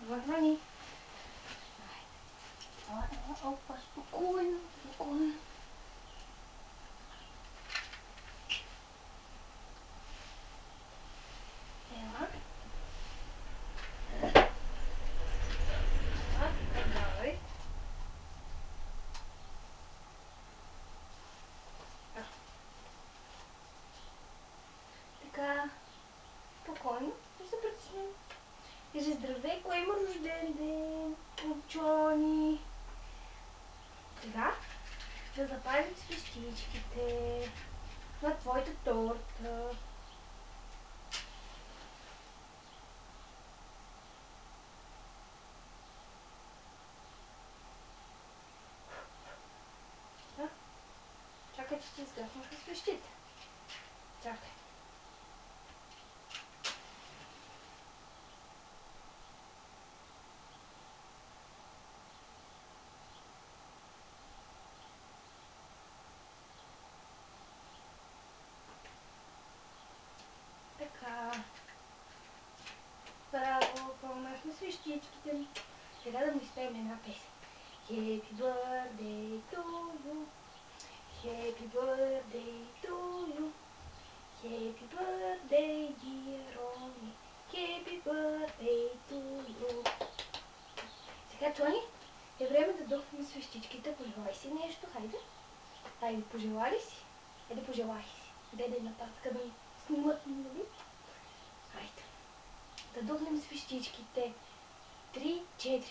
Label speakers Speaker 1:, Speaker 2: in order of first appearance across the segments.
Speaker 1: Върни. Опа, спокойно, спокойно. Ела. Давай. Така, спокойно, да се притесним. Кажи здравей, кой има рожден ден? Обчони. Сега да запазим свещичките на твоята торта. Да? Чакай, че ти изгаснаха свещите. Чакай. Така. Браво, пълнахме свещичките. Сега да му изпеем една песен. Happy birthday to you. Happy birthday to you. Happy birthday dear Ronny. Happy birthday to you. Сега, Тони, е време да духнем свещичките. Пожелай си нещо, хайде. Хайде, пожелали си? Хайде, пожелай си. Дай нападка да ми снимат, нали? Хайде. Да духнем свещичките. 3, 4.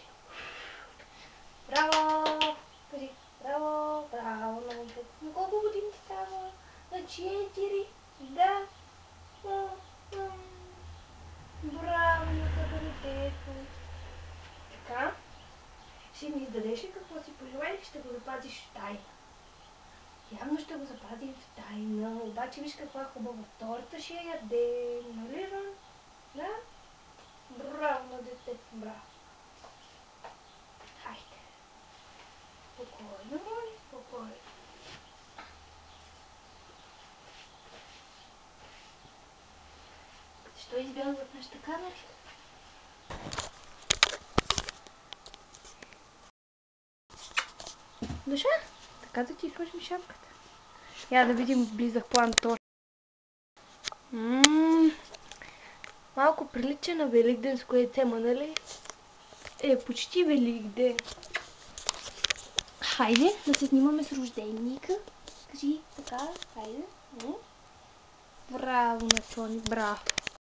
Speaker 1: Браво! Кажи, браво, браво на момчето. На колко години ти става? На 4. Да. Браво на детето. Така. Ще ми издадеш ли какво си пожелай или ще го запазиш в тайна? Явно ще го запазим в тайна. Обаче виж каква хубава торта ще ядем. Нали, Рон? Да? Браво на детето. Браво. Хайде. Спокойно, Рони, спокойно. Защо избязват нашата камера? Душа? Така да ти сложим шапката. Я да видим близък план точно. Малко прилича на великденско яйце, нали? Е, почти Великден. Хайде да се снимаме с рожденника. Кажи така, хайде. Браво на Тони, браво.